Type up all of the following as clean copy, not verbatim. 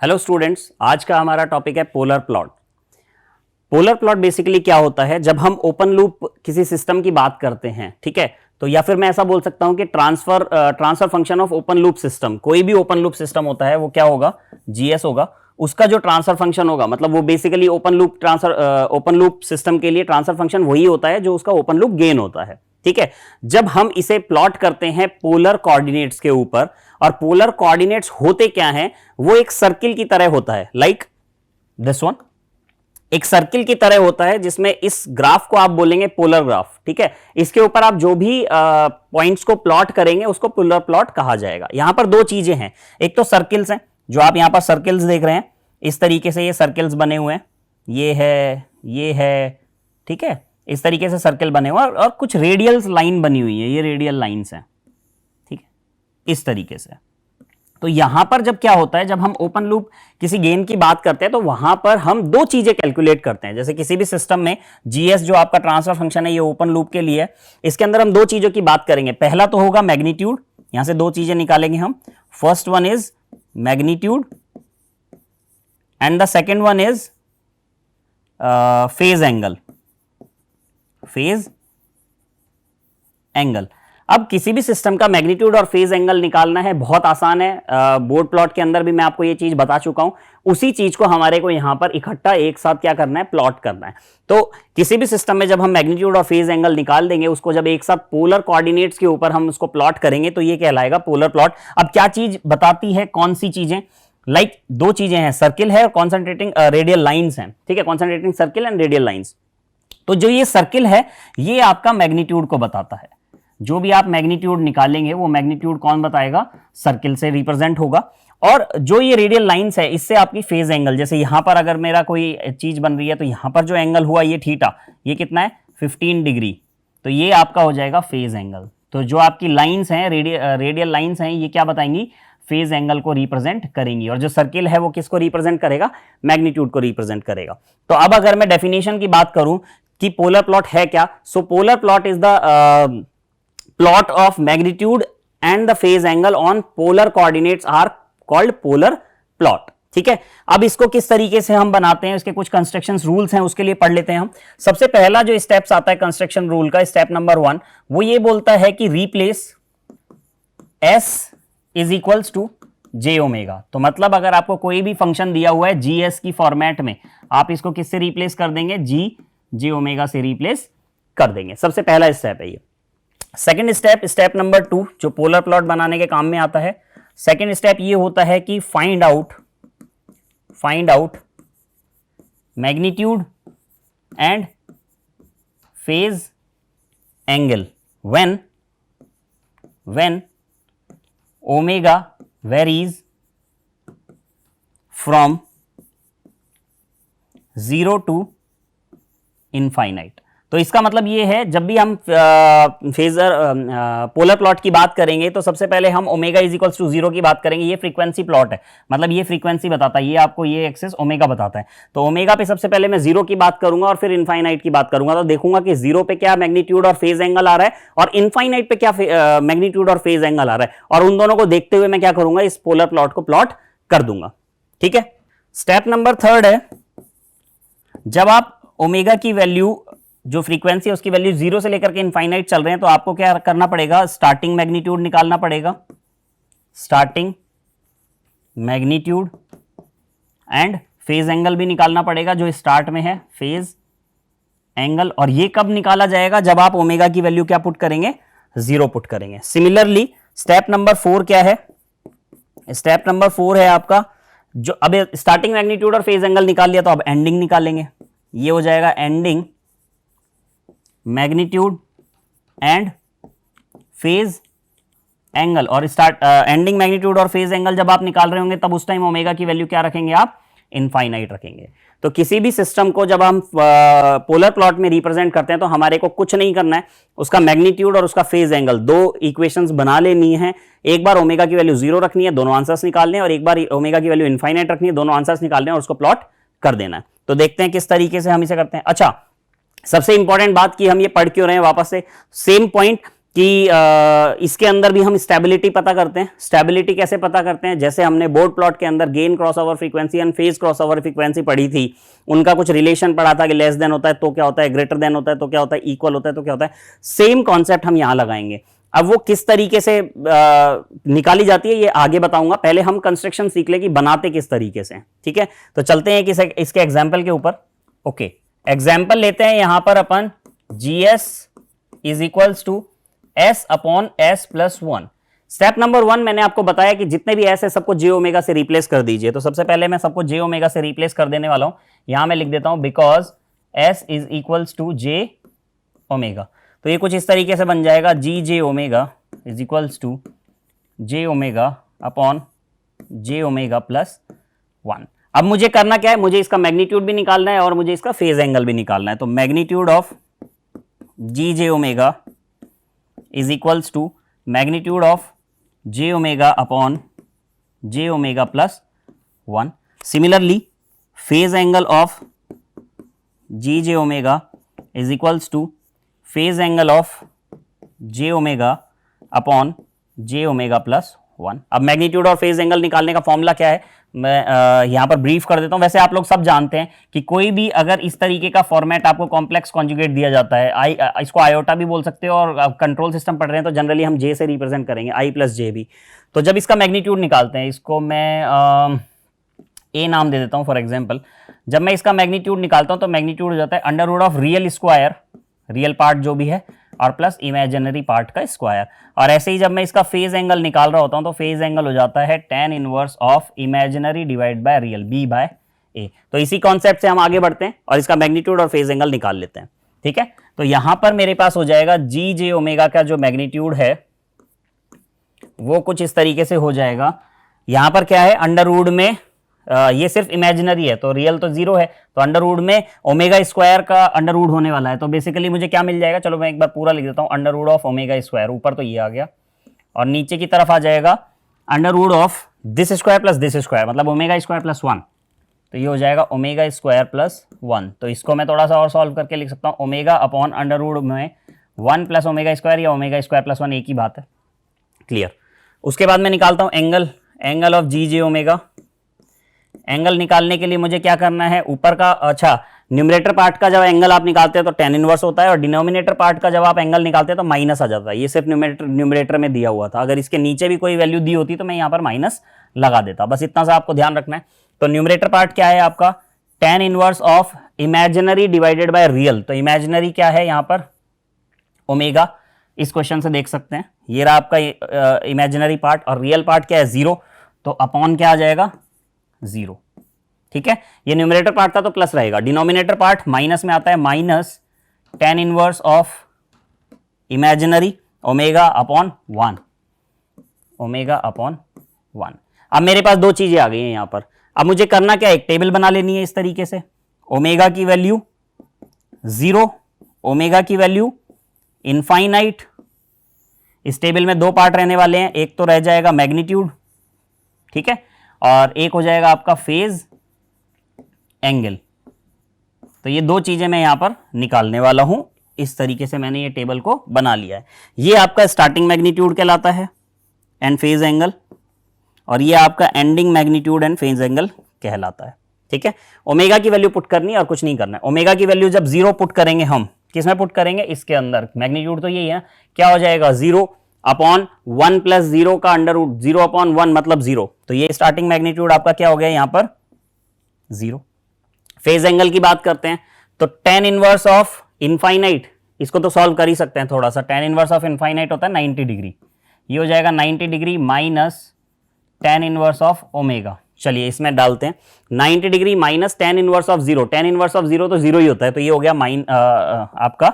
Hello students, आज का हमारा टॉपिक है polar plot. Polar plot basically क्या होता है, जब हम ओपन लूप किसी सिस्टम की बात करते हैं, ठीक है, तो या फिर मैं ऐसा बोल सकता हूं कि transfer function of open loop system, कोई भी ओपन लूप सिस्टम होता है वो क्या होगा, जीएस होगा। उसका जो ट्रांसफर फंक्शन होगा, मतलब वो बेसिकली ओपन लूप सिस्टम के लिए ट्रांसफर फंक्शन वही होता है जो उसका ओपन लूप गेन होता है, ठीक है। जब हम इसे प्लॉट करते हैं पोलर कोऑर्डिनेट्स के ऊपर, और पोलर कोऑर्डिनेट्स होते क्या हैं, वो एक सर्किल की तरह होता है, लाइक दिस वन, एक सर्किल की तरह होता है जिसमें इस ग्राफ को आप बोलेंगे पोलर ग्राफ, ठीक है। इसके ऊपर आप जो भी पॉइंट्स को प्लॉट करेंगे उसको पोलर प्लॉट कहा जाएगा। यहां पर दो चीजें हैं, एक तो सर्किल्स हैं, जो आप यहां पर सर्किल्स देख रहे हैं, इस तरीके से ये सर्किल्स बने हुए हैं, ये है, ठीक है, इस तरीके से सर्किल बने हुए हैं, और कुछ रेडियल लाइन बनी हुई है, ये रेडियल लाइंस हैं, ठीक है, इस तरीके से। तो यहां पर जब क्या होता है, जब हम ओपन लूप किसी गेन की बात करते हैं तो वहां पर हम दो चीजें कैलकुलेट करते हैं। जैसे किसी भी सिस्टम में जीएस जो आपका ट्रांसफर फंक्शन है, ये ओपन लूप के लिए है, इसके अंदर हम दो चीजों की बात करेंगे। पहला तो होगा मैग्नीट्यूड, यहां से दो चीजें निकालेंगे हम। First one is magnitude and the second one is phase angle. अब किसी भी सिस्टम का मैग्नीट्यूड और फेज एंगल निकालना है, बहुत आसान है। बोर्ड प्लॉट के अंदर भी मैं आपको ये चीज बता चुका हूं। उसी चीज को हमारे को यहां पर इकट्ठा एक साथ क्या करना है, प्लॉट करना है। तो किसी भी सिस्टम में जब हम मैग्नीट्यूड और फेज एंगल निकाल देंगे, उसको जब एक साथ पोलर कोऑर्डिनेट्स के ऊपर हम उसको प्लॉट करेंगे तो ये कहलाएगा पोलर प्लॉट। अब क्या चीज बताती है, कौन सी चीजें, लाइक दो चीजें हैं, सर्किल है और कॉन्सेंट्रेटिंग रेडियल लाइंस हैं, ठीक है, concentrating circle and radial lines. तो जो ये सर्किल है ये आपका मैग्नीट्यूड को बताता है। जो भी आप मैग्नीट्यूड निकालेंगे वो मैग्नीट्यूड कौन बताएगा, सर्किल से रिप्रेजेंट होगा। और जो ये रेडियल लाइंस है इससे आपकी फेज एंगल, जैसे यहां पर अगर मेरा कोई चीज बन रही है तो यहां पर जो एंगल हुआ ये थीटा, ये कितना है 15 डिग्री, तो ये आपका हो जाएगा फेज एंगल। तो जो आपकी लाइंस हैं, रेडियल लाइंस हैं, ये क्या बताएंगी, फेज एंगल को रिप्रेजेंट करेंगी। और जो सर्किल है वो किसको रिप्रेजेंट करेगा, मैग्नीट्यूड को रिप्रेजेंट करेगा। तो अब अगर मैं डेफिनेशन की बात करूं कि पोलर प्लॉट है क्या, so polar plot is the plot of magnitude and the phase angle on polar coordinates are called polar plot, ठीक है। अब इसको किस तरीके से हम बनाते हैं, इसके कुछ कंस्ट्रक्शन रूल्स हैं, उसके लिए पढ़ लेते हैं हम। सबसे पहला जो स्टेप्स आता है कंस्ट्रक्शन रूल का, स्टेप नंबर 1, वो ये बोलता है कि replace s is equals to j omega. तो मतलब अगर आपको कोई भी फंक्शन दिया हुआ है gs की फॉर्मेट में, आप इसको किससे रिप्लेस कर देंगे, j ओमेगा से रिप्लेस कर देंगे। सबसे पहला स्टेप है ये। सेकेंड स्टेप नंबर 2 जो पोलर प्लॉट बनाने के काम में आता है, सेकेंड स्टेप ये होता है कि find out magnitude and phase angle when omega varies from 0 to infinite. तो इसका मतलब ये है, जब भी हम पोलर प्लॉट की बात करेंगे तो सबसे पहले हम ओमेगा इज इक्वल्स टू 0 की बात करेंगे। ये फ्रीक्वेंसी प्लॉट है, मतलब ये फ्रीक्वेंसी बताता है, ये आपको ये एक्सिस ओमेगा बताता है। तो ओमेगा पे सबसे पहले मैं 0 की बात करूंगा और फिर इनफाइनाइट की बात करूंगा। तो देखूंगा कि 0 पे क्या मैग्नीट्यूड और फेज एंगल आ रहा है और इनफाइनाइट पे क्या मैग्नीट्यूड और फेज एंगल आ रहा है, और उन दोनों को देखते हुए मैं क्या करूंगा, इस पोलर प्लॉट को प्लॉट कर दूंगा, ठीक है। स्टेप नंबर 3 है, जब आप ओमेगा की वैल्यू, जो फ्रीक्वेंसी है उसकी वैल्यू 0 से लेकर के इनफाइनाइट चल रहे हैं, तो आपको क्या करना पड़ेगा, स्टार्टिंग मैग्नीट्यूड निकालना पड़ेगा, starting magnitude and phase angle भी निकालना पड़ेगा, जो स्टार्ट में है फेज एंगल। और ये कब निकाला जाएगा, जब आप ओमेगा की वैल्यू क्या पुट करेंगे, 0 पुट करेंगे। सिमिलरली स्टेप नंबर 4 क्या है, स्टेप नंबर 4 है आपका, जो अब स्टार्टिंग मैग्नीट्यूड और फेज एंगल निकाल लिया तो अब एंडिंग निकालेंगे। ये हो जाएगा ending magnitude and phase angle. और एंडिंग मैग्नीट्यूड और फेज एंगल जब आप निकाल रहे होंगे तब उस टाइम ओमेगा की वैल्यू क्या रखेंगे, आप इनफाइनाइट रखेंगे। तो किसी भी सिस्टम को जब हम पोलर प्लॉट में रिप्रेजेंट करते हैं तो हमारे को कुछ नहीं करना है, उसका मैग्नीट्यूड और उसका फेज एंगल दो इक्वेशंस बना लेनी है। एक बार ओमेगा की वैल्यू 0 रखनी है, दोनों आंसर्स निकालने हैं, और एक बार ओमेगा की वैल्यू इनफाइनाइट रखनी है, दोनों आंसर्स निकालने हैं और उसको प्लॉट कर देना है। तो देखते हैं किस तरीके से हम इसे करते हैं। अच्छा, सबसे इंपॉर्टेंट बात की हम ये पढ़ क्यों रहे हैं, वापस से सेम पॉइंट कि इसके अंदर भी हम स्टेबिलिटी पता करते हैं। स्टेबिलिटी कैसे पता करते हैं? जैसे हमने बोर्ड प्लॉट के अंदर gain crossover frequency and phase crossover frequency पढ़ी थी, उनका कुछ रिलेशन पढ़ा था कि लेस देन होता है तो क्या होता है, ग्रेटर देन होता है तो क्या होता है, इक्वल होता है तो क्या होता है। सेम कॉन्सेप्ट हम यहां लगाएंगे। अब वो किस तरीके से निकाली जाती है ये आगे बताऊंगा, पहले हम कंस्ट्रक्शन सीख ले कि बनाते किस तरीके से। ठीक है, तो चलते हैं कि इसके एग्जाम्पल के ऊपर। ओके, एग्जाम्पल लेते हैं यहां पर अपन GS is equals to S upon S plus 1। Step number 1 मैंने आपको बताया कि जितने भी S है सबको j ओमेगा से रिप्लेस कर दीजिए। तो सबसे पहले मैं सबको j ओमेगा से रिप्लेस कर देने वाला हूं। यहां मैं लिख देता हूं because S is equals to j omega. तो ये कुछ इस तरीके से बन जाएगा GJ omega is equals to j omega upon j omega plus 1। अब मुझे करना क्या है, मुझे इसका मैग्नीट्यूड भी निकालना है और मुझे इसका फेज एंगल भी निकालना है। तो magnitude of GJ omega is equals to magnitude of j omega upon j omega plus 1। Similarly phase angle of GJ omega is equals to phase angle of j omega upon j omega plus 1। अब magnitude और phase angle निकालने का formula क्या है, मैं यहां पर brief कर देता हूं। वैसे आप लोग सब जानते हैं कि कोई भी अगर इस तरीके का फॉर्मेट आपको कॉम्प्लेक्स कॉन्जुगेट दिया जाता है, इसको आयोटा भी बोल सकते हो, और कंट्रोल सिस्टम पढ़ रहे हैं तो जनरली हम j से रिप्रेजेंट करेंगे, i प्लस j भी। तो जब इसका मैग्नीट्यूड निकालते हैं, इसको मैं a नाम दे देता हूं फॉर एग्जाम्पल। जब मैं इसका मैग्नीट्यूड निकालता हूं तो मैग्नीट्यूड हो जाता है under root of real square, real part जो भी है, और प्लस इमेजिनरी पार्ट का स्क्वायर। और ऐसे ही जब मैं इसका फेज एंगल निकाल रहा होता हूं तो फेज एंगल हो जाता है tan inverse of imaginary divide by real, b by a। तो इसी कॉन्सेप्ट से हम आगे बढ़ते हैं और इसका मैग्नीट्यूड और फेज एंगल निकाल लेते हैं। ठीक है, तो यहां पर मेरे पास हो जाएगा GJ ओमेगा का जो मैग्नीट्यूड है वो कुछ इस तरीके से हो जाएगा। यहां पर क्या है, अंडर रूट में ये सिर्फ इमेजिनरी है तो रियल तो 0 है, तो अंडर रूट में ओमेगा स्क्वायर का अंडर रूट होने वाला है। तो बेसिकली मुझे क्या मिल जाएगा, चलो मैं एक बार पूरा लिख देता हूं, under root of omega square, ऊपर तो ये आ गया और नीचे की तरफ आ जाएगा under root of this square plus this square, मतलब ओमेगा स्क्वायर प्लस 1। तो ये हो जाएगा ओमेगा स्क्वायर प्लस 1। तो इसको मैं थोड़ा सा और सॉल्व करके लिख सकता हूँ, ओमेगा अपॉन अंडर रूट में 1 प्लस ओमेगा स्क्वायर या ओमेगा स्क्वायर प्लस 1 एक ही बात है। क्लियर। उसके बाद मैं निकालता हूँ angle of GJ omega. Angle निकालने के लिए मुझे क्या करना है, ऊपर का, अच्छा न्यूमरेटर पार्ट का जब एंगल आप निकालते हैं तो tan इनवर्स होता है, और डिनोमिनेटर पार्ट का जब आप एंगल निकालते हैं तो माइनस आ जाता है। ये सिर्फ न्यूमरेटर में दिया हुआ था, अगर इसके नीचे भी कोई वैल्यू दी होती तो मैं यहाँ पर माइनस लगा देता। बस इतना सा आपको ध्यान रखना है। तो न्यूमरेटर पार्ट क्या है आपका, tan inverse of imaginary divided by real. तो इमेजिनरी क्या है यहाँ पर, ओमेगा, इस क्वेश्चन से देख सकते हैं। ये रहा आपका इमेजिनरी पार्ट, और रियल पार्ट क्या है 0, तो अपॉन क्या आ जाएगा 0। ठीक है, ये न्यूमरेटर पार्ट था तो प्लस रहेगा, डिनोमिनेटर पार्ट माइनस में आता है, minus tan inverse of imaginary omega upon 1, omega upon 1। अब मेरे पास दो चीजें आ गई हैं यहां पर। अब मुझे करना क्या है, एक टेबल बना लेनी है इस तरीके से, ओमेगा की वैल्यू 0, ओमेगा की वैल्यू इनफाइनाइट। इस टेबल में दो पार्ट रहने वाले हैं, एक तो रह जाएगा मैग्नीट्यूड, ठीक है, और एक हो जाएगा आपका फेज एंगल। तो ये दो चीजें मैं यहां पर निकालने वाला हूं। इस तरीके से मैंने ये टेबल को बना लिया है। ये आपका स्टार्टिंग मैग्नीट्यूड कहलाता है एंड फेज एंगल, और ये आपका ending magnitude and phase angle कहलाता है। ठीक है, ओमेगा की वैल्यू पुट करनी है और कुछ नहीं करना है। ओमेगा की वैल्यू जब 0 पुट करेंगे, हम किसमें पुट करेंगे, इसके अंदर। मैग्नीट्यूड तो यही है, क्या हो जाएगा 0 अपॉन 1 प्लस 0 का अंडर रूट, 0 अपॉन 1 मतलब 0। तो ये स्टार्टिंग मैग्नीट्यूड आपका क्या हो गया यहां पर 0। फेज एंगल की बात करते हैं तो tan इनवर्स ऑफ इनफाइनाइट, इसको तो सॉल्व कर ही सकते हैं थोड़ा सा। tan इनवर्स ऑफ इनफाइनाइट होता है 90 डिग्री, ये हो जाएगा 90 degree minus tan inverse of omega. चलिए इसमें डालते हैं 90 degree minus tan inverse of 0। tan inverse of 0 तो 0 ही होता है, तो ये हो गया आपका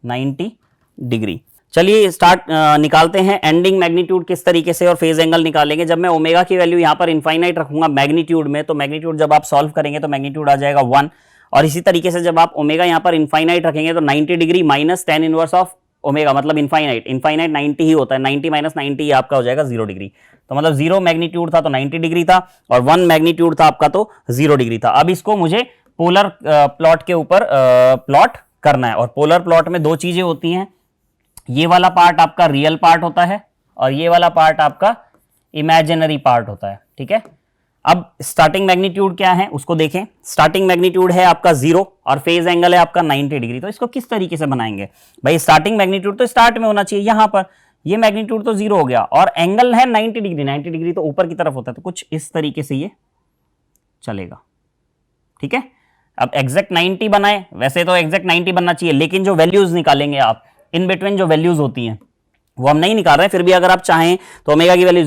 90 डिग्री। चलिए निकालते हैं एंडिंग मैग्नीट्यूड किस तरीके से, और फेज एंगल निकालेंगे। जब मैं ओमेगा की वैल्यू यहां पर इनफाइनाइट रखूंगा मैग्नीट्यूड में, तो मैग्नीट्यूड जब आप सॉल्व करेंगे तो मैग्नीट्यूड आ जाएगा 1, और इसी तरीके से जब आप ओमेगा यहां पर इनफाइनाइट रखेंगे तो 90 degree minus tan inverse of omega मतलब इनफाइनाइट 90 ही होता है, 90 माइनस 90 आपका हो जाएगा 0 डिग्री। तो मतलब 0 मैग्नीट्यूड था तो 90 डिग्री था, और 1 मैग्नीट्यूड था आपका तो 0 डिग्री था। अब इसको मुझे पोलर प्लॉट के ऊपर प्लॉट करना है, और पोलर प्लॉट में दो चीजें होती हैं, ये वाला पार्ट आपका रियल पार्ट होता है और ये वाला पार्ट आपका इमेजिनरी पार्ट होता है, ठीक है। अब स्टार्टिंग मैग्नीट्यूड क्या है उसको देखें। स्टार्टिंग मैग्नीट्यूड है आपका 0 और फेज एंगल है आपका 90 डिग्री। तो इसको किस तरीके से बनाएंगे भाई, स्टार्टिंग मैग्नीट्यूड तो स्टार्ट में होना चाहिए, यहां पर ये मैग्नीट्यूड तो 0 हो गया और एंगल है 90 डिग्री, 90 डिग्री तो ऊपर की तरफ होता है, तो कुछ इस तरीके से ये चलेगा, ठीक है। अब एग्जैक्ट 90 बनाए, वैसे तो एग्जैक्ट 90 बनना चाहिए, लेकिन जो वैल्यूज निकालेंगे आप इन बिटवीन जो वैल्यूज होती हैं वो हम नहीं निकाल रहे। फिर भी अगर आप चाहें तो ओमेगा की वैल्यू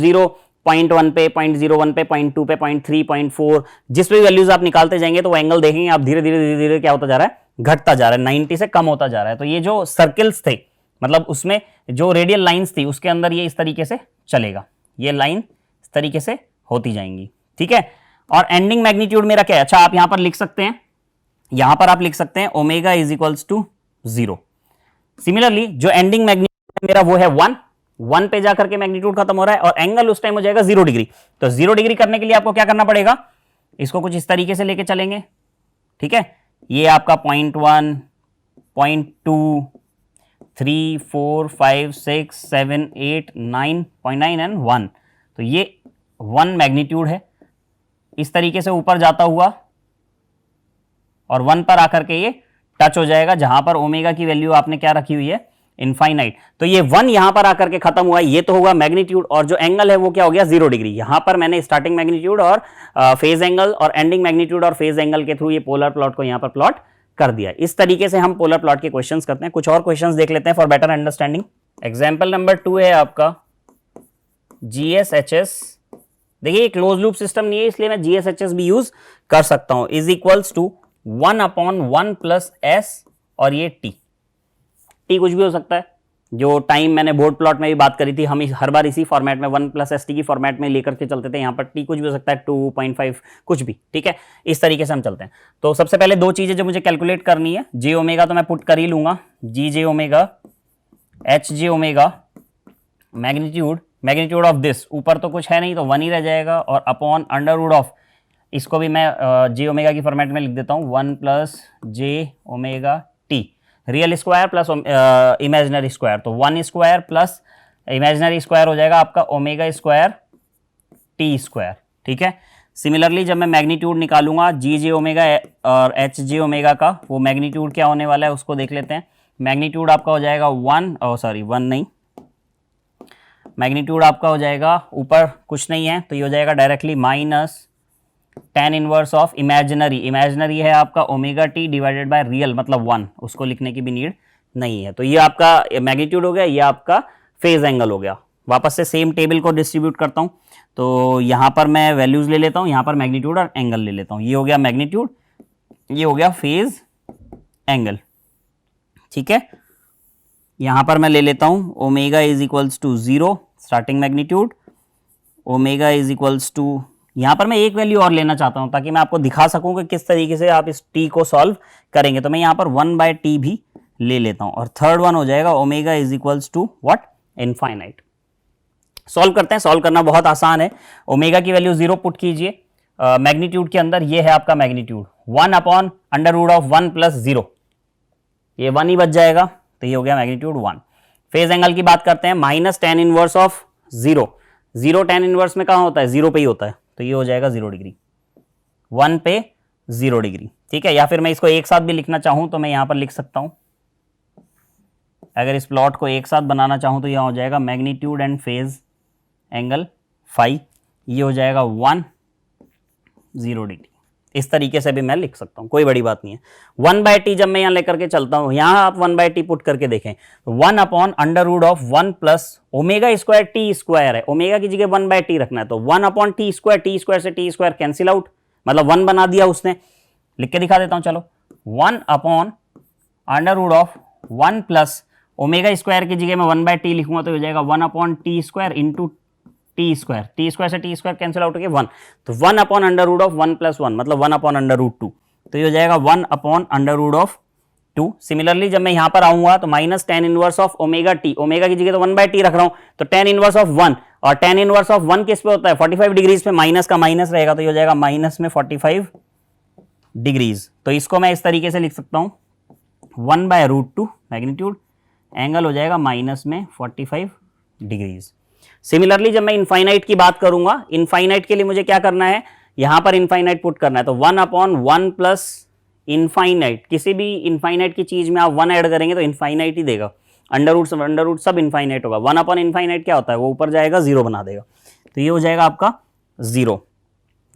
0.1 पे, 0.01 पे, 0.2 पे, 0.3, 0.4 जिस भी वैल्यूज आप निकालते जाएंगे तो वो एंगल देखेंगे आप धीरे धीरे धीरे धीरे क्या होता जा रहा है, घटता जा रहा है, 90 से कम होता जा रहा है। तो ये जो सर्किल्स थे, मतलब उसमें जो रेडियल लाइंस थी उसके अंदर ये इस तरीके से चलेगा, ये लाइन इस तरीके से होती जाएंगी, ठीक है। और एंडिंग मैग्नीट्यूड मेरा क्या है, अच्छा आप यहां पर लिख सकते हैं, यहां पर आप लिख सकते हैं omega is equals to 0। Similarly जो एंडिंग मैग्नीट्यूड मेरा वो है 1 पे जाकर के मैग्नीट्यूड खत्म हो रहा है और एंगल उस टाइम हो जाएगा 0 डिग्री। तो 0 डिग्री करने के लिए आपको क्या करना पड़ेगा, इसको कुछ इस तरीके से लेके चलेंगे, ठीक है। ये आपका 0.1, 0.2, 3, 4, 5, 6, 7, 8, 9.9 एंड 1। तो ये 1 मैग्नीट्यूड है, इस तरीके से ऊपर जाता हुआ और 1 पर आकर के ये टच हो जाएगा, जहां पर ओमेगा की वैल्यू आपने क्या रखी हुई है, इनफाइनाइट। तो ये 1 यहां पर आकर के खत्म हुआ, ये तो होगा मैग्नीट्यूड, और जो एंगल है वो क्या हो गया 0 डिग्री। यहां पर मैंने स्टार्टिंग मैग्नीट्यूड और फेज एंगल और एंडिंग मैग्नीट्यूड और फेज एंगल के थ्रू ये पोलर प्लॉट को यहां पर प्लॉट कर दिया। इस तरीके से हम पोलर प्लॉट के क्वेश्चंस करते हैं। कुछ और क्वेश्चंस देख लेते हैं for better understanding. Example number 2 है आपका GSHS। देखिए क्लोज लूप सिस्टम नहीं है इसलिए मैं GSHS भी यूज कर सकता हूं। Is equals to 1/1 plus S और ये T कुछ भी हो सकता है। जो टाइम मैंने बोर्ड प्लॉट में भी बात करी थी, हम हर बार इसी फॉर्मेट में 1 प्लस ST की फॉर्मेट में लेकर के चलते थे। यहाँ पर T कुछ भी हो सकता है, 2.5 कुछ भी, ठीक है। इस तरीके से हम चलते हैं। तो सबसे पहले दो चीजें जो मुझे कैलकुलेट करनी है, J ओमेगा तो मैं पुट कर ही लूंगा, GJ omega, HJ omega, magnitude of this, ऊपर तो कुछ है नहीं तो 1 ही रह जाएगा, और अपॉन अंडर रूट ऑफ, इसको भी मैं J ओमेगा की फॉर्मेट में लिख देता हूँ, 1 plus J omega T, real square plus imaginary square, तो 1 स्क्वायर प्लस इमेजिनरी स्क्वायर हो जाएगा आपका ओमेगा स्क्वायर T स्क्वायर, ठीक है। सिमिलरली जब मैं मैग्नीट्यूड निकालूंगा GJ ओमेगा और HJ ओमेगा का, वो मैग्नीट्यूड क्या होने वाला है उसको देख लेते हैं। मैग्नीट्यूड आपका हो जाएगा 1 नहीं, मैग्नीट्यूड आपका हो जाएगा, ऊपर कुछ नहीं है तो ये हो जाएगा directly minus tan inverse of imaginary है आपका omega T divided by real, मतलब 1, उसको लिखने की भी नीड नहीं है। तो ये आपका मैग्नीट्यूड हो गया, ये आपका फेज एंगल हो गया। वापस से सेम टेबल को डिस्ट्रीब्यूट करता हूं, तो यहां पर मैं वैल्यूज ले लेता हूं, यहां पर मैग्नीट्यूड और एंगल ले लेता हूं। ये हो गया मैग्नीट्यूड, ये हो गया फेज एंगल, ठीक है। यहां पर मैं ले लेता हूं omega is equals to 0 starting magnitude, omega is equals to, यहां पर मैं एक वैल्यू और लेना चाहता हूं ताकि मैं आपको दिखा सकूं कि किस तरीके से आप इस T को सॉल्व करेंगे। तो मैं यहां पर 1/T भी ले लेता हूं, और थर्ड वन हो जाएगा omega is equals to what, infinite. Solve करते हैं, सॉल्व करना बहुत आसान है। ओमेगा की वैल्यू 0 पुट कीजिए मैग्नीट्यूड के अंदर, ये है आपका मैग्नीट्यूड 1/√1 प्लस 0, ये 1 ही बच जाएगा, तो ये हो गया मैग्नीट्यूड 1। फेज एंगल की बात करते हैं, minus tan inverse of 0 tan inverse में कहां होता है, 0 पे ही होता है, तो ये हो जाएगा 0 डिग्री, 1 पे 0 डिग्री, ठीक है। या फिर मैं इसको एक साथ भी लिखना चाहूं तो मैं यहां पर लिख सकता हूं, अगर इस प्लॉट को एक साथ बनाना चाहूं तो यहां हो जाएगा magnitude and phase angle phi, ये हो जाएगा 1 0 डिग्री। इस तरीके से भी मैं लिख सकता हूं, कोई बड़ी बात नहीं है। 1/T जब मैं यहां लेकर के चलता हूं, यहां आप 1/T पुट करके देखें, 1/√1 plus omega square T square है, ओमेगा की जगह 1/T रखना है, तो 1/T स्क्वायर, T स्क्वायर से T स्क्वायर कैंसिल आउट, मतलब 1 बना दिया उसने। लिख के दिखा देता हूं, चलो 1/√1 प्लस ओमेगा स्क्वायर की जगह मैं 1/T लिखूंगा तो हो जाएगा 1/T square into T square, T square से T स्क्वायर कैंसिल आउट हो गया 1, तो 1/√1 प्लस 1 मतलब 1/√2, तो ये हो जाएगा 1/√2। सिमिलरली जब मैं यहां पर आऊंगा तो minus tan inverse of omega T, omega की जगह तो 1/T रख रहा हूं, तो tan इनवर्स ऑफ 1, और tan इनवर्स ऑफ 1 किस पे होता है, 45 डिग्रीज पे, माइनस का माइनस रहेगा, तो ये हो जाएगा माइनस में 45 डिग्रीज। तो इसको मैं इस तरीके से लिख सकता हूं 1/√2 मैग्नीट्यूड एंगल हो जाएगा माइनस में 45 डिग्रीज। सिमिलरली जब मैं इनफाइनाइट की बात करूंगा, इनफाइनाइट के लिए मुझे क्या करना है, यहां पर इनफाइनाइट पुट करना है, तो 1/1 प्लस इनफाइनाइट, किसी भी इनफाइनाइट की चीज में आप 1 ऐड करेंगे तो इनफाइनाइट ही देगा, अंडर रूट सब इनफाइनाइट होगा। 1/इनफाइनाइट क्या होता है, वो ऊपर जाएगा 0 बना देगा, तो ये हो जाएगा आपका 0।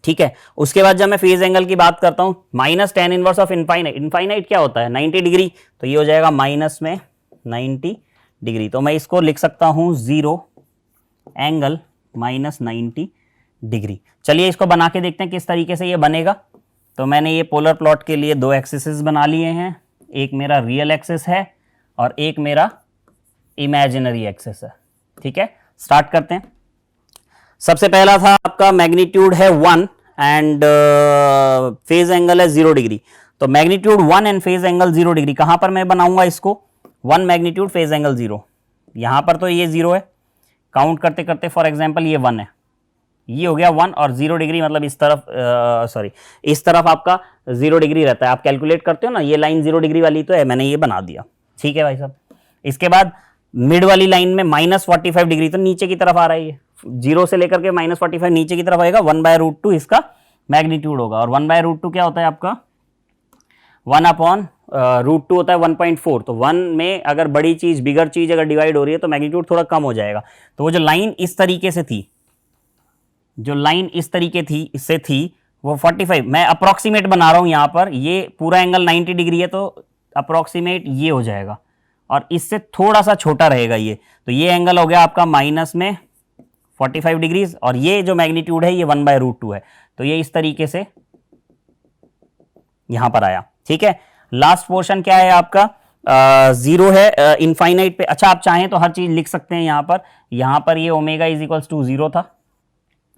ठीक है, उसके बाद जब मैं फेज एंगल की बात करता हूं, minus tan inverse of infinite, infinite क्या होता है 90 डिग्री, तो ये हो जाएगा माइनस में 90 डिग्री। तो मैं इसको लिख सकता हूं 0 एंगल माइनस 90 डिग्री। चलिए इसको बना के देखते हैं किस तरीके से ये बनेगा। तो मैंने ये पोलर प्लॉट के लिए 2 एक्सिस बना लिए हैं, एक मेरा रियल एक्सिस है और एक मेरा इमेजिनरी एक्सिस है। ठीक है, स्टार्ट करते हैं। सबसे पहला था आपका मैग्नीट्यूड है 1 एंड फेज एंगल है 0 डिग्री। तो magnitude 1 and phase angle 0 degree, कहां पर मैं बनाऊंगा इसको, 1 मैग्नीट्यूड फेज एंगल 0, यहां पर तो ये 0 है, काउंट करते करते फॉर एग्जांपल ये 1 है, ये हो गया 1 और 0 डिग्री मतलब इस तरफ इस तरफ आपका 0 डिग्री रहता है। आप कैलकुलेट करते हो ना, ये लाइन 0 डिग्री वाली तो है, मैंने ये बना दिया। ठीक है भाई साहब, इसके बाद मिड वाली लाइन में -45 डिग्री, तो नीचे की तरफ आ रहा है, ये 0 से लेकर के -45 नीचे की तरफ आएगा, 1/√2 इसका मैग्नीट्यूड होगा। और 1/√2 क्या होता है आपका, 1/√2 होता है 1.4। तो 1 में अगर बड़ी चीज, बिगर चीज अगर डिवाइड हो रही है तो मैग्नीट्यूड थोड़ा कम हो जाएगा। तो वो जो लाइन इस तरीके से थी, जो लाइन इस तरीके थी इससे थी वो 45, मैं अप्रोक्सीमेट बना रहा हूं यहां पर, ये पूरा एंगल 90 डिग्री है तो अप्रोक्सीमेट ये हो जाएगा और इससे थोड़ा सा छोटा रहेगा ये, तो ये एंगल हो गया आपका माइनस में 45 डिग्रीज और ये जो मैग्नीट्यूड है ये 1/√2 है, तो ये इस तरीके से यहां पर आया। ठीक है, लास्ट पोर्शन क्या है आपका, 0 है इनफाइनाइट पे। अच्छा, आप चाहें तो हर चीज लिख सकते हैं यहां पर ये ओमेगा इज इक्वल्स टू 0 था।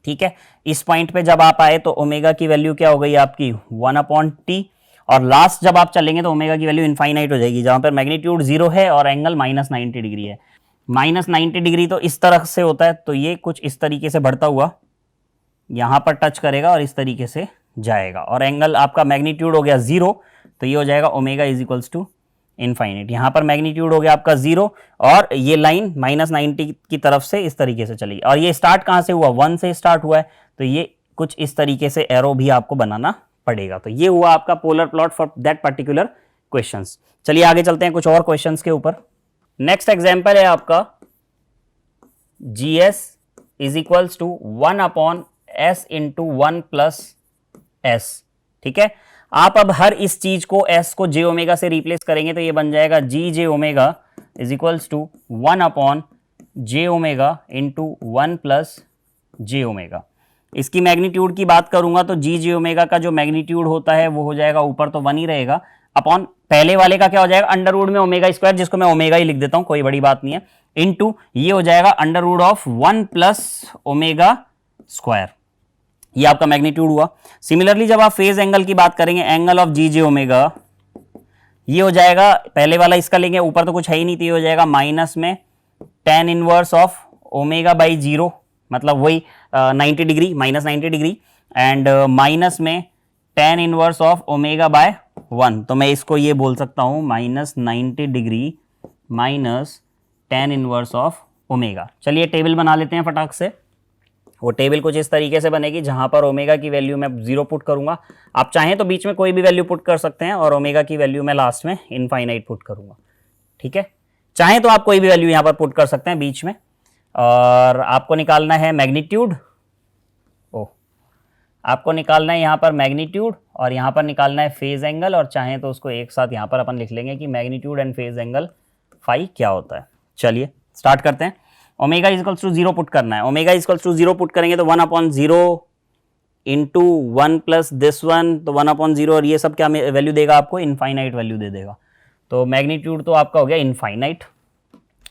ठीक है, इस पॉइंट पे जब आप आए तो ओमेगा की वैल्यू क्या हो गई आपकी 1/t, और लास्ट जब आप चलेंगे तो ओमेगा की वैल्यू इनफाइनाइट हो जाएगी, जहां पर मैग्नीट्यूड 0 है और एंगल -90 डिग्री है। -90 डिग्री तो इस तरह से होता है, तो ये कुछ इस तरीके से बढ़ता हुआ यहां पर टच करेगा और इस तरीके से जाएगा, और एंगल आपका मैग्नीट्यूड हो गया 0, तो ये हो जाएगा omega is equals to infinite. यहां पर मैग्नीट्यूड हो गया आपका 0 और ये लाइन -90 की तरफ से इस तरीके से चलेगी, और ये स्टार्ट कहां से हुआ, 1 से स्टार्ट हुआ है, तो ये कुछ इस तरीके से एरो भी आपको बनाना पड़ेगा। तो ये हुआ आपका polar plot for that particular questions. चलिए आगे चलते हैं कुछ और क्वेश्चंस के ऊपर। नेक्स्ट एग्जांपल है आपका GS is equals to 1/s into 1 plus s। ठीक है, आप अब हर इस चीज को s को j ओमेगा से रिप्लेस करेंगे तो ये बन जाएगा GJ omega is equals to 1/j omega into 1 plus j omega. इसकी मैग्नीट्यूड की बात करूंगा तो GJ ओमेगा का जो मैग्नीट्यूड होता है वो हो जाएगा, ऊपर तो 1 ही रहेगा, अपॉन पहले वाले का क्या हो जाएगा, अंडर रूट में ओमेगा स्क्वायर, जिसको मैं ओमेगा ही लिख देता हूं, कोई बड़ी बात नहीं है, इनटू ये हो जाएगा under root of 1 plus omega square. ये आपका मैग्नीट्यूड हुआ। सिमिलरली जब आप फेज एंगल की बात करेंगे, एंगल ऑफ GJ ओमेगा, ये हो जाएगा, पहले वाला इसका लेंगे, ऊपर तो कुछ है ही नहीं, तो ये हो जाएगा माइनस में tan inverse of omega by 0, मतलब वही 90 डिग्री, -90 डिग्री, एंड माइनस में tan inverse of omega by 1, तो मैं इसको ये बोल सकता हूं -90 degree minus tan inverse of omega. चलिए टेबल बना लेते हैं फटाक से। वो टेबल कुछ इस तरीके से बनेगी जहां पर ओमेगा की वैल्यू मैं 0 पुट करूंगा, आप चाहें तो बीच में कोई भी वैल्यू पुट कर सकते हैं, और ओमेगा की वैल्यू मैं लास्ट में इनफाइनाइट पुट करूंगा। ठीक है, चाहें तो आप कोई भी वैल्यू यहां पर पुट कर सकते हैं बीच में, और आपको निकालना है मैग्नीट्यूड, आपको निकालना है यहाँ पर मैग्नीट्यूड और यहाँ पर निकालना है फेज एंगल, और चाहें तो उसको एक साथ यहाँ पर अपन लिख लेंगे कि magnitude and phase angle phi क्या होता है। चलिए स्टार्ट करते हैं। ओमेगा इक्वल्स टू 0 पुट करना है, ओमेगा इक्वल्स टू 0 पुट करेंगे तो 1/0 इंटू 1 प्लस दिस 1, तो 1/0, और ये सब क्या वैल्यू देगा आपको, इनफाइनाइट वैल्यू दे देगा। तो मैग्नीट्यूड तो आपका हो गया इनफाइनाइट।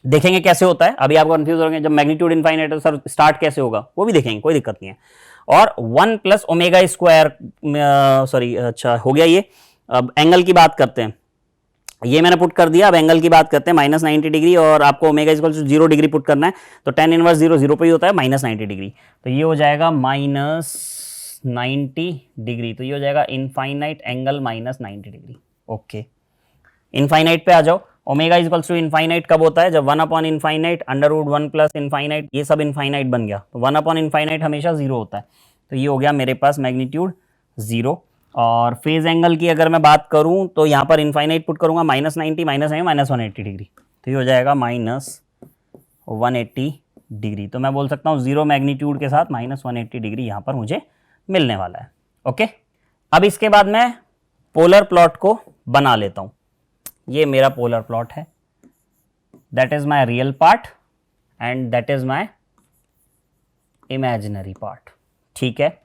देखेंगे कैसे होता है, अभी आपको कंफ्यूज होंगे जब मैग्नीट्यूड इनफाइनाइट है सर स्टार्ट कैसे होगा, वो भी देखेंगे, कोई दिक्कत नहीं है। और 1 प्लस ओमेगा स्क्वायर, सॉरी अच्छा हो गया ये। अब एंगल की बात करते हैं, ये मैंने पुट कर दिया। अब एंगल की बात करते हैं, -90 डिग्री, और आपको omega equal to 0 degree put करना है, तो tan इनवर्स 0 0 पे ही होता है, -90 डिग्री, तो ये हो जाएगा -90 डिग्री, तो ये हो जाएगा infinite angle -90 degree. Okay, infinite पे आ जाओ, omega is equals to infinite कब होता है? जब 1 upon infinite under root 1 plus infinite, ये सब इनफाइनाइट बन गया, तो 1 अपॉन इनफाइनाइट हमेशा 0 होता है। तो ये हो गया मेरे पास मैग्नीट्यूड 0। और फेज एंगल की अगर मैं बात करूं तो यहाँ पर इनफाइनाइट पुट करूंगा -90 -180 डिग्री, तो ये हो जाएगा -180 डिग्री। तो मैं बोल सकता हूँ 0 मैग्नीट्यूड के साथ -180 डिग्री यहाँ पर मुझे मिलने वाला है। ओके, अब इसके बाद मैं पोलर प्लॉट को बना लेता हूँ। ये मेरा पोलर प्लॉट है, that is my real part and that is my imaginary part. ठीक है,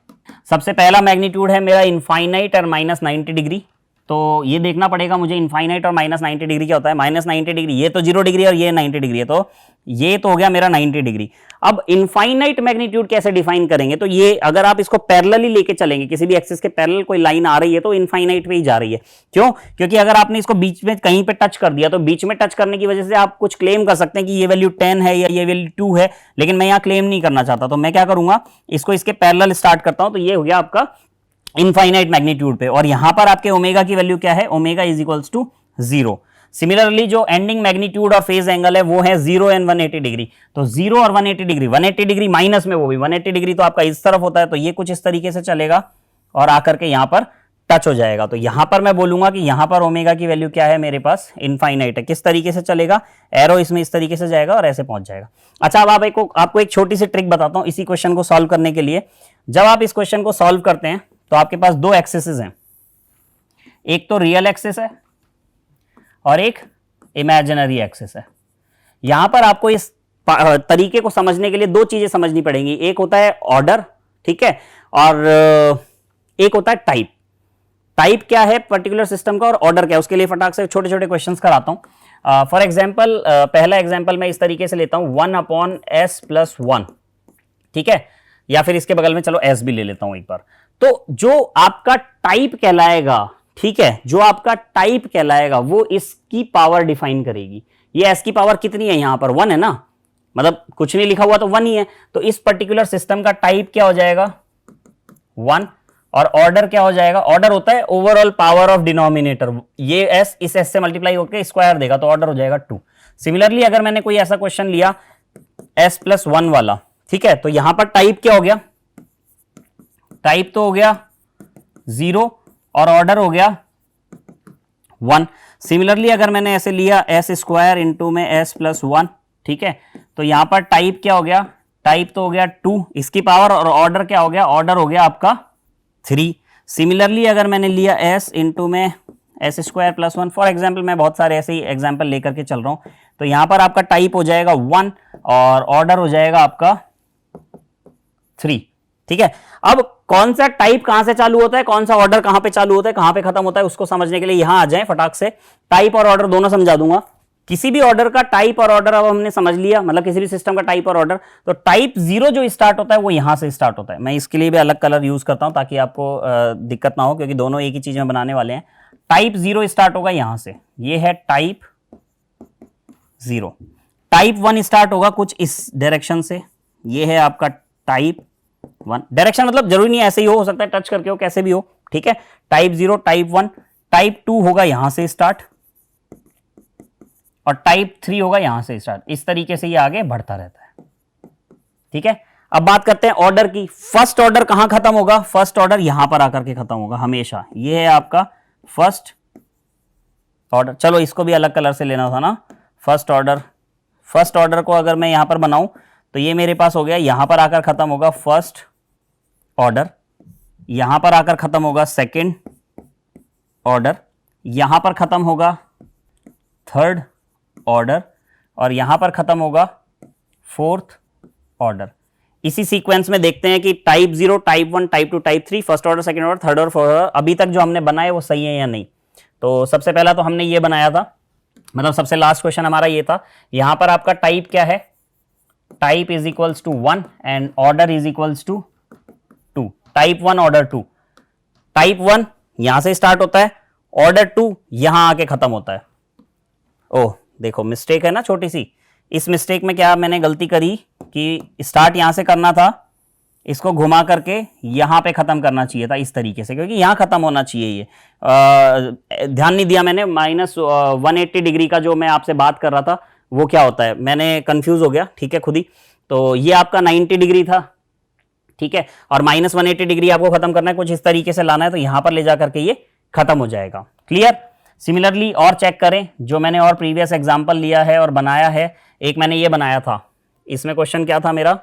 सबसे पहला मैग्नीट्यूड है मेरा इनफाइनाइट और -90 डिग्री। तो ये देखना पड़ेगा मुझे इनफाइनाइट और -90 डिग्री क्या होता है। -90 डिग्री, ये तो 0 डिग्री और ये 90 डिग्री है, तो ये तो हो गया मेरा 90 डिग्री। अब इनफाइनाइट मैग्नीट्यूड कैसे डिफाइन करेंगे? तो ये अगर आप इसको पैरेलली लेके चलेंगे, किसी भी एक्सिस के पैरेलल कोई लाइन आ रही है तो इनफाइनाइट पे ही जा रही है। क्यों? क्योंकि अगर आपने इसको बीच में कहीं पे टच कर दिया तो बीच में टच करने की वजह से आप कुछ क्लेम कर सकते हैं कि ये वैल्यू 10 है या ये वैल्यू 2 है, लेकिन मैं यहाँ क्लेम नहीं करना चाहता। तो मैं क्या करूंगा, इसको इसके पैरेलल स्टार्ट करता हूं। तो ये हो गया आपका इनफाइनाइट मैग्नीट्यूड पे, और यहां पर आपके ओमेगा की वैल्यू क्या है? Omega is equals to 0। Similarly जो एंडिंग मैग्नीट्यूड और फेज एंगल है वो है 0 एंड 180 डिग्री। तो 0 और 180 डिग्री, 180 डिग्री माइनस में वो भी 180 डिग्री तो आपका इस तरफ होता है, तो ये कुछ इस तरीके से चलेगा और आकर के यहां पर टच हो जाएगा। तो यहां पर मैं बोलूंगा कि यहां पर ओमेगा की वैल्यू क्या है? मेरे पास इनफाइनाइट है। किस तरीके से चलेगा? एरो इसमें इस तरीके से जाएगा और ऐसे पहुंच जाएगा। अच्छा, अब आपको एक छोटी सी ट्रिक बताता हूं इसी क्वेश्चन को सॉल्व करने के लिए। जब आप इस क्वेश्चन को सॉल्व करते हैं तो आपके पास दो एक्सिस हैं, एक तो रियल एक्सिस है और एक इमेजिनरी एक्सिस है। यहां पर आपको इस तरीके को समझने के लिए दो चीजें समझनी पड़ेंगी। एक होता है ऑर्डर, ठीक है, और एक होता है टाइप। टाइप क्या है पर्टिकुलर सिस्टम का और ऑर्डर क्या है, उसके लिए फटाक से छोटे छोटे क्वेश्चंस कराता हूं। फॉर एग्जांपल, पहला एग्जांपल मैं इस तरीके से लेता हूं 1 अपॉन s प्लस 1, ठीक है, या फिर इसके बगल में चलो s भी ले लेता हूं एक बार। तो जो आपका टाइप कहलाएगा, ठीक है, जो आपका टाइप कहलाएगा वो इसकी पावर डिफाइन करेगी। ये s की पावर कितनी है? यहां पर 1 है ना, मतलब कुछ नहीं लिखा हुआ तो 1 ही है। तो इस पर्टिकुलर सिस्टम का टाइप क्या हो जाएगा? 1। और ऑर्डर क्या हो जाएगा? ऑर्डर होता है ओवरऑल पावर ऑफ डिनोमिनेटर, ये s इस s से मल्टीप्लाई होकर स्क्वायर देगा, तो ऑर्डर हो जाएगा 2। सिमिलरली अगर मैंने कोई ऐसा क्वेश्चन लिया s प्लस 1 वाला, ठीक है, तो यहां पर टाइप क्या हो गया? टाइप तो हो गया 0 और ऑर्डर हो गया 1। सिमिलरली अगर मैंने ऐसे लिया s स्क्वायर इंटू में s प्लस 1, ठीक है, तो यहां पर टाइप क्या हो गया? टाइप तो हो गया 2 इसकी पावर, और ऑर्डर क्या हो गया? ऑर्डर हो गया आपका 3। सिमिलरली अगर मैंने लिया s इंटू में s square plus 1, for example मैं बहुत सारे ऐसे ही एग्जाम्पल लेकर के चल रहा हूं, तो यहां पर आपका टाइप हो जाएगा 1 और ऑर्डर हो जाएगा आपका 3, ठीक है। अब कौन सा टाइप कहां से चालू होता है, कौन सा ऑर्डर कहां पे चालू होता है, कहां पे खत्म होता है, उसको समझने के लिए यहां आ जाएं फटाक से। टाइप और ऑर्डर दोनों समझा दूंगा। किसी भी ऑर्डर का टाइप और ऑर्डर अब हमने समझ लिया, मतलब किसी भी सिस्टम का टाइप और ऑर्डर। तो टाइप 0 जो स्टार्ट होता है वो यहां से स्टार्ट होता है। मैं इसके लिए भी अलग कलर यूज करता हूं ताकि आपको दिक्कत ना हो, क्योंकि दोनों एक ही चीज में बनाने वाले हैं। टाइप 0 स्टार्ट होगा यहां से, ये है टाइप 0। टाइप 1 स्टार्ट होगा कुछ इस डायरेक्शन से, ये है आपका टाइप 1। डायरेक्शन मतलब जरूरी नहीं ऐसे ही हो सकता है टच करके हो, कैसे भी हो, ठीक है। टाइप 0, टाइप 1, टाइप 2 होगा यहां से स्टार्ट और टाइप 3 होगा यहां से स्टार्ट। इस तरीके से ये आगे बढ़ता रहता है, ठीक है। अब बात करते हैं ऑर्डर की। फर्स्ट ऑर्डर कहां खत्म होगा? फर्स्ट ऑर्डर यहां पर आकर के खत्म होगा हमेशा। ये है आपका फर्स्ट ऑर्डर। चलो इसको भी अलग कलर से लेना था ना, फर्स्ट ऑर्डर। फर्स्ट ऑर्डर को अगर मैं यहां पर बनाऊं तो ये मेरे पास हो गया, यहां पर आकर खत्म होगा फर्स्ट ऑर्डर, यहां पर आकर खत्म होगा सेकंड ऑर्डर, यहां पर खत्म होगा थर्ड ऑर्डर और यहां पर खत्म होगा फोर्थ ऑर्डर। इसी सीक्वेंस में देखते हैं कि type 0, type 1, type 2, type 3, first order, second order, third और फोर्थ ऑर्डर अभी तक जो हमने बनाए वो सही है या नहीं। तो सबसे पहला तो हमने ये बनाया था, मतलब सबसे लास्ट क्वेश्चन हमारा ये था। यहां पर आपका टाइप क्या है? Type is equals to 1 and order is equals to 2। Type 1 order 2। Type 1 यहां से स्टार्ट होता है, ऑर्डर 2 यहां आके खत्म होता है। ओह देखो मिस्टेक है ना छोटी सी। इस मिस्टेक में क्या मैंने गलती करी कि स्टार्ट यहां से करना था इसको घुमा करके यहां पे खत्म करना चाहिए था इस तरीके से, क्योंकि यहां खत्म होना चाहिए ये। ध्यान नहीं दिया मैंने, माइनस 180 डिग्री का जो मैं आपसे बात कर रहा था वो क्या होता है, मैंने कंफ्यूज हो गया, ठीक है खुद ही। तो ये आपका 90 डिग्री था, ठीक है, और माइनस 180 डिग्री आपको खत्म करना है, कुछ इस तरीके से लाना है, तो यहां पर ले जाकर के ये खत्म हो जाएगा। क्लियर? सिमिलरली और चेक करें, जो मैंने और प्रीवियस एग्जाम्पल लिया है और बनाया है, एक मैंने ये बनाया था, इसमें क्वेश्चन क्या था मेरा,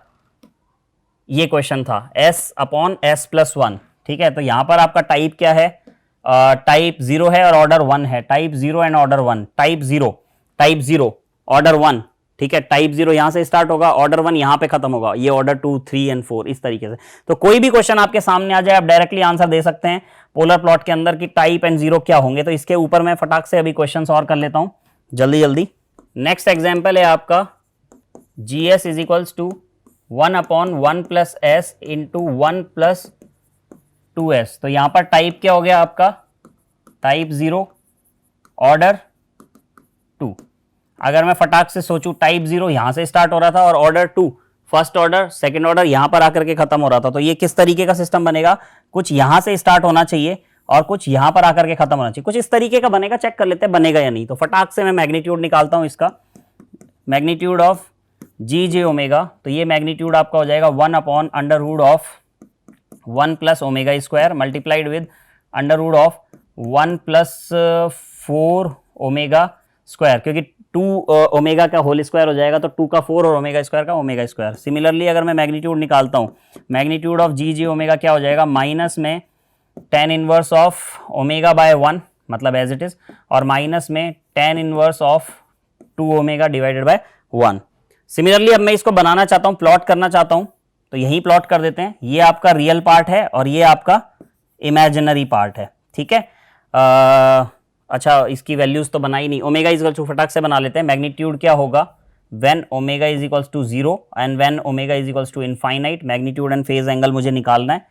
ये क्वेश्चन था S/S+1, ठीक है। तो यहां पर आपका टाइप क्या है, टाइप 0 है और ऑर्डर 1 है, type 0 and order 1, type 0 order 1, ठीक है। टाइप 0 यहां से स्टार्ट होगा, ऑर्डर 1 यहां पे खत्म होगा, ये ऑर्डर 2, 3 एंड 4 इस तरीके से। तो कोई भी क्वेश्चन आपके सामने आ जाए, आप डायरेक्टली आंसर दे सकते हैं पोलर प्लॉट के अंदर कि टाइप एंड 0 क्या होंगे। तो इसके ऊपर मैं फटाक से अभी क्वेश्चन और कर लेता हूं जल्दी जल्दी। नेक्स्ट एग्जाम्पल है आपका GS is equals to 1/1 plus S into 1 plus 2S। तो यहां पर टाइप क्या हो गया आपका, टाइप 0 ऑर्डर 2। अगर मैं फटाक से सोचूं, टाइप 0 यहां से स्टार्ट हो रहा था और order 2 first order second order यहां पर आकर के खत्म हो रहा था, तो ये किस तरीके का सिस्टम बनेगा, कुछ यहां से स्टार्ट होना चाहिए और कुछ यहां पर आकर के खत्म होना चाहिए, कुछ इस तरीके का बनेगा। चेक कर लेते हैं बनेगा या नहीं। तो फटाक से मैं मैग्नीट्यूड निकालता हूं इसका, मैग्नीट्यूड ऑफ GJ ओमेगा। तो ये मैग्नीट्यूड आपका हो जाएगा 1/√1 plus omega square multiplied with √1 plus 4 omega square, क्योंकि 2 ओमेगा का होल स्क्वायर हो जाएगा, तो 2 का 4 और ओमेगा स्क्वायर का ओमेगा स्क्वायर। सिमिलरली अगर मैं मैग्नीट्यूड निकालता हूं, मैग्नीट्यूड ऑफ GJ ओमेगा क्या हो जाएगा, माइनस में tan inverse of omega by 1, मतलब एज इट इज, और माइनस में tan inverse of 2 omega divided by 1। Similarly अब मैं इसको बनाना चाहता हूं, प्लॉट करना चाहता हूं, तो यही प्लॉट कर देते हैं। ये आपका रियल पार्ट है और ये आपका इमेजिनरी पार्ट है, ठीक है। अच्छा, इसकी वैल्यूज तो बनाई नहीं, ओमेगा इज इक्वल टू फटाक से बना लेते हैं। मैग्नीट्यूड क्या होगा, when omega is equals to 0 and when omega is equals to infinite. Magnitude and phase angle मुझे निकालना है,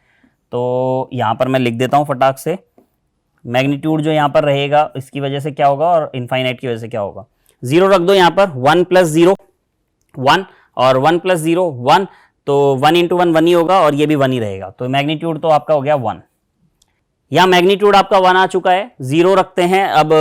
तो यहां पर मैं लिख देता हूं फटाक से। मैग्नीट्यूड जो यहां पर रहेगा इसकी वजह से क्या होगा और इनफाइनाइट की वजह से क्या होगा, 0 रख दो यहां पर, 1 प्लस 0 1 और 1 प्लस 0 1, तो 1 इंटू 1 1 ही होगा और ये भी 1 ही रहेगा। तो मैग्नीट्यूड तो आपका हो गया 1। यहां मैग्नीट्यूड आपका 1 आ चुका है, 0 रखते हैं। अब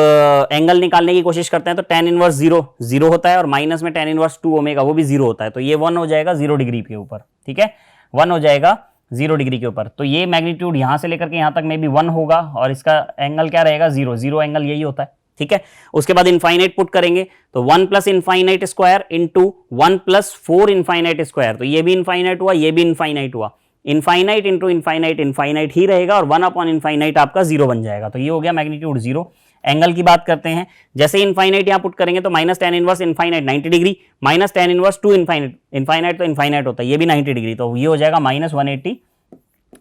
एंगल निकालने की कोशिश करते हैं, तो tan इनवर्स 0 0 होता है और माइनस में tan इनवर्स 2 ओमेगा वो भी 0 होता है, तो ये 1 हो जाएगा 0 डिग्री के ऊपर, ठीक है, 1 हो जाएगा 0 डिग्री के ऊपर। तो ये मैग्नीट्यूड यहां से लेकर के यहां तक में भी 1 होगा और इसका एंगल क्या रहेगा, 0 0 एंगल यही होता है, ठीक है। उसके बाद इनफाइनाइट पुट करेंगे, तो 1 plus infinite square into 1 plus 4 infinite square, तो ये भी इनफाइनाइट हुआ, ये भी इनफाइनाइट हुआ। इनफाइनाइट इंटू इनफाइनाइट इनफाइनाइट ही रहेगा और 1 अपॉन इनफाइनाइट आपका 0 बन जाएगा। तो ये हो गया मैग्नीट्यूड 0। एंगल की बात करते हैं, जैसे इनफाइनाइट यहां पुट करेंगे तो minus tan inverse infinite 90 degree minus tan inverse 2 infinite, infinite तो इनफाइनाइट होता है, ये भी 90 डिग्री, तो ये हो जाएगा माइनस 180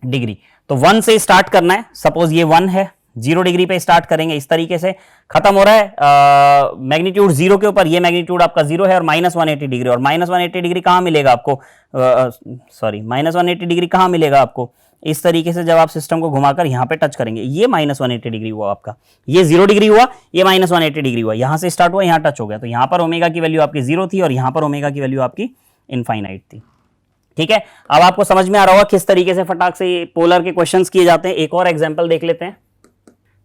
डिग्री। तो 1 से स्टार्ट करना है, सपोज ये 1 है, 0 डिग्री पे स्टार्ट करेंगे, इस तरीके से खत्म हो रहा है मैग्नीट्यूड 0 के ऊपर। ये मैग्नीट्यूड आपका 0 है और माइनस 180 डिग्री, और माइनस 180 डिग्री कहां मिलेगा आपको, सॉरी माइनस 180 डिग्री कहां मिलेगा आपको, इस तरीके से जब आप सिस्टम को घुमाकर यहां पे टच करेंगे, ये माइनस 180 डिग्री हुआ आपका, ये 0 डिग्री हुआ, ये माइनस 180 डिग्री हुआ, यहां से स्टार्ट हुआ यहां टच हो गया, तो यहां पर ओमेगा की वैल्यू आपकी 0 थी और यहां पर ओमेगा की वैल्यू आपकी इनफाइनाइट थी, ठीक है। अब आपको समझ में आ रहा होगा किस तरीके से फटाक से पोलर के क्वेश्चंस किए जाते हैं। एक और एग्जांपल देख लेते हैं।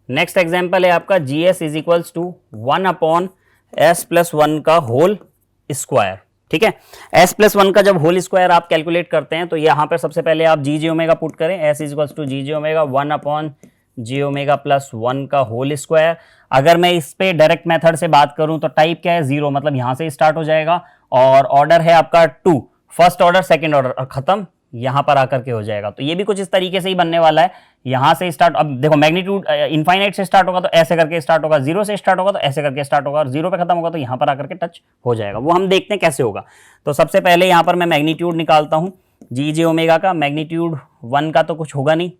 नेक्स्ट एग्जांपल है आपका GS is equals to 1/S+1 का होल स्क्वायर, ठीक है। S+1 का जब होल स्क्वायर आप कैलकुलेट करते हैं, तो यहां पर सबसे पहले आप GJ ओमेगा पुट करें, S is equals to GJ omega 1/J omega plus 1 का होल स्क्वायर। अगर मैं इस पे डायरेक्ट मेथड से बात करूं तो टाइप क्या है, 0, मतलब यहां से स्टार्ट हो जाएगा और ऑर्डर है आपका 2, फर्स्ट ऑर्डर सेकंड ऑर्डर, और खत्म यहां पर आकर के हो जाएगा। तो ये भी कुछ इस तरीके से ही बनने वाला है, यहां से स्टार्ट। अब देखो मैग्नीट्यूड इनफाइनाइट से स्टार्ट होगा तो ऐसे करके स्टार्ट होगा, 0 से स्टार्ट होगा तो ऐसे करके स्टार्ट होगा, और 0 पे खत्म होगा तो यहां पर आकर के टच हो जाएगा। वो हम देखते हैं कैसे होगा। तो सबसे पहले यहां पर मैं मैग्नीट्यूड निकालता हूं GJ ओमेगा का। मैग्नीट्यूड 1 का तो कुछ होगा नहीं,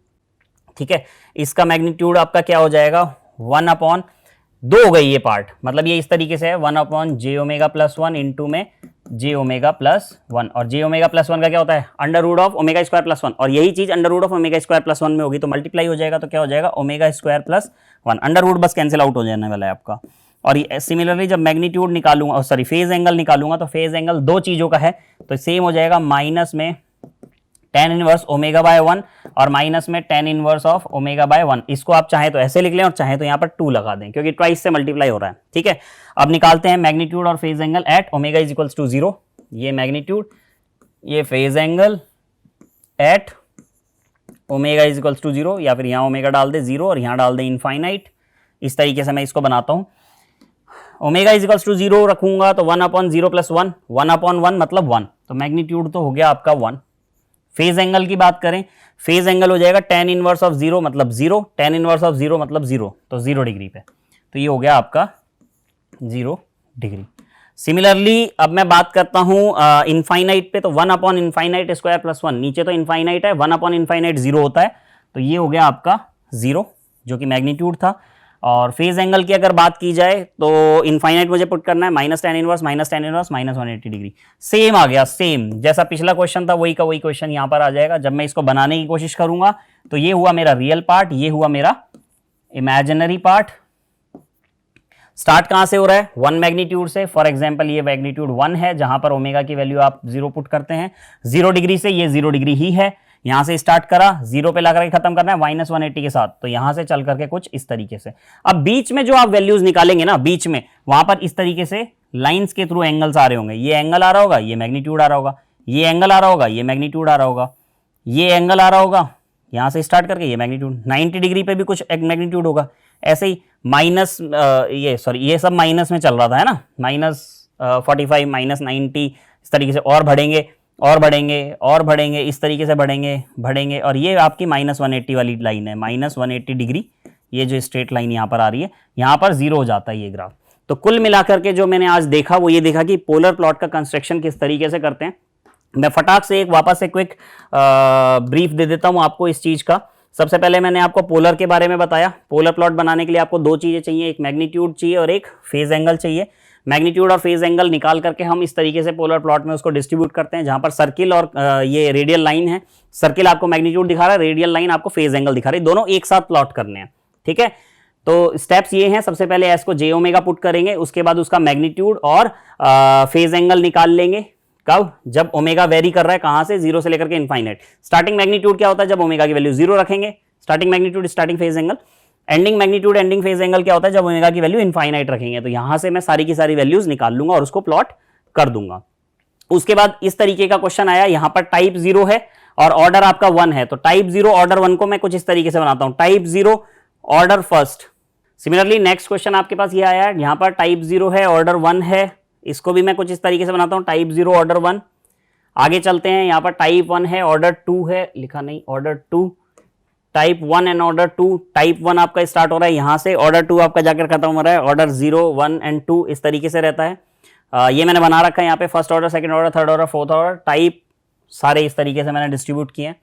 ठीक है। इसका मैग्नीट्यूड आपका क्या हो जाएगा, 1/2 हो गई ये पार्ट, मतलब ये इस तरीके से है 1/J ओमेगा प्लस 1 इंटू में J ओमेगा प्लस 1, और J ओमेगा प्लस 1 का क्या होता है, under root of omega square plus 1, और यही चीज under root of omega square plus 1 में होगी तो मल्टीप्लाई हो जाएगा, तो क्या हो जाएगा omega square plus 1, under root बस कैंसिल आउट हो जाने वाला है आपका। और सिमिलरली जब मैग्नीट्यूड निकालूंगा, सॉरी फेज एंगल निकालूंगा, तो फेज एंगल दो चीजों का है, तो सेम हो जाएगा माइनस में tan इनवर्स ओमेगा बाय 1 और माइनस में tan inverse of omega by 1। इसको आप चाहे तो ऐसे लिख लें और चाहे तो यहाँ पर 2 लगा दें क्योंकि ट्वाइस से मल्टीप्लाई हो रहा है, ठीक है। अब निकालते हैं मैग्नीट्यूड और phase angle at omega is equals to 0। ये मैग्नीट्यूड, ये phase angle at omega is equals to 0, या फिर यहाँ ओमेगा डाल दे 0 और यहाँ डाल दे इनफाइनाइट। इस तरीके से मैं इसको बनाता हूँ। ओमेगा इज इक्वल्स टू 0 रखूंगा तो 1/0 + 1, 1/1 मतलब 1, तो मैग्नीट्यूड तो हो गया आपका 1। फेज एंगल की बात करें, फेज एंगल हो जाएगा tan इनवर्स ऑफ 0 मतलब 0, tan इनवर्स ऑफ 0 मतलब 0, तो 0 डिग्री पे, तो ये हो गया आपका 0 डिग्री। सिमिलरली अब मैं बात करता हूं इनफाइनाइट पे, तो 1/∞² + 1, नीचे तो इनफाइनाइट है, 1/∞ 0 होता है, तो ये हो गया आपका 0 जो कि मैग्नीट्यूड था। और फेज एंगल की अगर बात की जाए तो इनफाइनाइट मुझे पुट करना है -tan इनवर्स -180 डिग्री। सेम आ गया, सेम जैसा पिछला क्वेश्चन था वही का वही क्वेश्चन यहां पर आ जाएगा। जब मैं इसको बनाने की कोशिश करूंगा तो ये हुआ मेरा रियल पार्ट, ये हुआ मेरा इमेजिनरी पार्ट। स्टार्ट कहां से हो रहा है? 1 मैग्नीट्यूड से। फॉर एग्जांपल ये मैग्नीट्यूड 1 है जहां पर ओमेगा की वैल्यू आप 0 पुट करते हैं, 0 डिग्री से, ये 0 डिग्री ही है। यहां से स्टार्ट करा, 0 पे लगा के खत्म करना है -180 के साथ, तो यहां से चल करके कुछ इस तरीके से। अब बीच में जो आप वैल्यूज निकालेंगे ना, बीच में वहां पर इस तरीके से लाइंस के थ्रू एंगल्स आ रहे होंगे। ये एंगल आ रहा होगा, ये मैग्नीट्यूड आ रहा होगा, ये एंगल आ रहा होगा, ये मैग्नीट्यूड आ रहा होगा, ये एंगल आ रहा होगा, यहां से स्टार्ट करके ये मैग्नीट्यूड, 90 डिग्री पे भी कुछ एक मैग्नीट्यूड होगा। ऐसे ही ये सब माइनस में चल रहा था, है ना, -45 -90 इस तरीके से, और बढ़ेंगे और बढ़ेंगे और बढ़ेंगे, इस तरीके से बढ़ेंगे और ये आपकी -180 वाली लाइन है, -180 डिग्री, ये जो स्ट्रेट लाइन यहाँ पर आ रही है, यहाँ पर 0 हो जाता है ये ग्राफ। तो कुल मिलाकर के जो मैंने आज देखा वो ये देखा कि पोलर प्लॉट का कंस्ट्रक्शन किस तरीके से करते हैं। मैं फटाक से एक वापस से क्विक ब्रीफ दे देता हूँ आपको इस चीज का। सबसे पहले मैंने आपको पोलर के बारे में बताया। पोलर प्लॉट बनाने के लिए आपको 2 चीजें चाहिए, एक मैग्नीट्यूड चाहिए और एक फेज एंगल चाहिए। मैग्नीट्यूड और फेज एंगल निकाल करके हम इस तरीके से पोलर प्लॉट में उसको डिस्ट्रीब्यूट करते हैं, जहां पर सर्किल और ये रेडियल लाइन है। सर्किल आपको मैग्नीट्यूड दिखा रहा है, रेडियल लाइन आपको फेज एंगल दिखा रही है, दोनों एक साथ प्लॉट करने हैं, ठीक है। तो स्टेप्स ये हैं, सबसे पहले एस को j ओमेगा पुट करेंगे, उसके बाद उसका मैग्नीट्यूड और फेज एंगल निकाल लेंगे। कब? जब ओमेगा वेरी कर रहा है, कहां से? 0 से लेकर के इनफाइनाइट। स्टार्टिंग मैग्नीट्यूड क्या होता है? जब ओमेगा की वैल्यू 0 रखेंगे, starting magnitude starting phase angle. Ending magnitude ending phase angle क्या होता है? जब ओमेगा की वैल्यू इनफाइनाइट रखेंगे। तो यहां से मैं सारी की सारी वैल्यूज निकाल लूंगा और उसको प्लॉट कर दूंगा। उसके बाद इस तरीके का क्वेश्चन आया, यहां पर टाइप 0 है और ऑर्डर आपका 1 है, तो टाइप 0 ऑर्डर 1 को मैं कुछ इस तरीके से बनाता हूं, type 0 order first. Similarly next question आपके पास ये आया है, यहां पर टाइप 0 है, ऑर्डर 1 है, इसको भी मैं कुछ इस तरीके से बनाता हूं, टाइप 0 ऑर्डर 1। आगे चलते हैं, यहां पर टाइप 1 है, ऑर्डर 2 है, लिखा नहीं, order 2, type 1 and order 2। Type 1 आपका स्टार्ट हो रहा है यहां से, ऑर्डर 2 आपका जाकर खत्म हो रहा है, ऑर्डर 0 1 एंड 2 इस तरीके से रहता है। ये मैंने बना रखा है यहाँ पे, first order, second order, third order, fourth order, type सारे इस तरीके से मैंने डिस्ट्रीब्यूट किए हैं।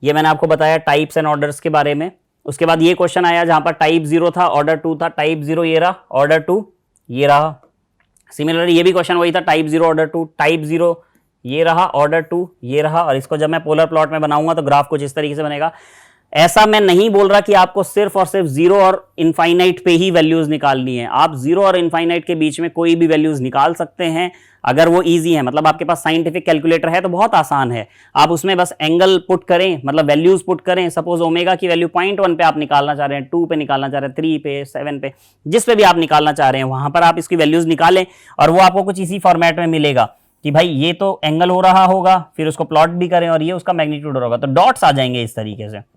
ये मैंने आपको बताया टाइप्स एंड ऑर्डर्स के बारे में। उसके बाद ये क्वेश्चन आया जहां पर टाइप 0 था, ऑर्डर 2 था, टाइप 0 ये रहा, ऑर्डर 2 ये रहा। सिमिलरली ये भी क्वेश्चन वही था, टाइप 0 ऑर्डर 2, टाइप 0 ये रहा, ऑर्डर 2 ये रहा। और इसको जब मैं पोलर प्लॉट में बनाऊंगा तो ग्राफ कुछ इस तरीके से बनेगा। ऐसा मैं नहीं बोल रहा कि आपको सिर्फ और सिर्फ 0 और इनफाइनाइट पे ही वैल्यूज निकालनी है, आप 0 और इनफाइनाइट के बीच में कोई भी वैल्यूज निकाल सकते हैं अगर वो इजी है। मतलब आपके पास साइंटिफिक कैलकुलेटर है तो बहुत आसान है, आप उसमें बस एंगल पुट करें, मतलब वैल्यूज पुट करें। सपोज ओमेगा की वैल्यू 0.1 पे आप निकालना चाह रहे हैं, 2 पे निकालना चाह रहे हैं, 3 पे, 7 पे, जिस पे भी आप निकालना चाह रहे हैं वहां पर आप इसकी वैल्यूज निकालें और वो आपको कुछ इसी फॉर्मेट में मिलेगा कि भाई ये तो एंगल हो रहा होगा, फिर उसको प्लॉट भी करें और ये उसका मैग्नीट्यूड होगा, तो डॉट्स आ जाएंगे इस तरीके से।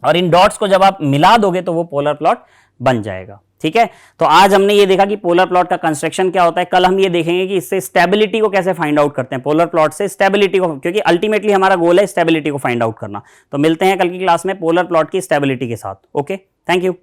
और इन डॉट्स को जब आप मिला दोगे तो वो पोलर प्लॉट बन जाएगा, ठीक है। तो आज हमने ये देखा कि पोलर प्लॉट का कंस्ट्रक्शन क्या होता है। कल हम ये देखेंगे कि इससे स्टेबिलिटी को कैसे फाइंड आउट करते हैं, पोलर प्लॉट से स्टेबिलिटी को, क्योंकि अल्टीमेटली हमारा गोल है स्टेबिलिटी को फाइंड आउट करना। तो मिलते हैं कल की क्लास में पोलर प्लॉट की स्टेबिलिटी के साथ। Okay, thank you.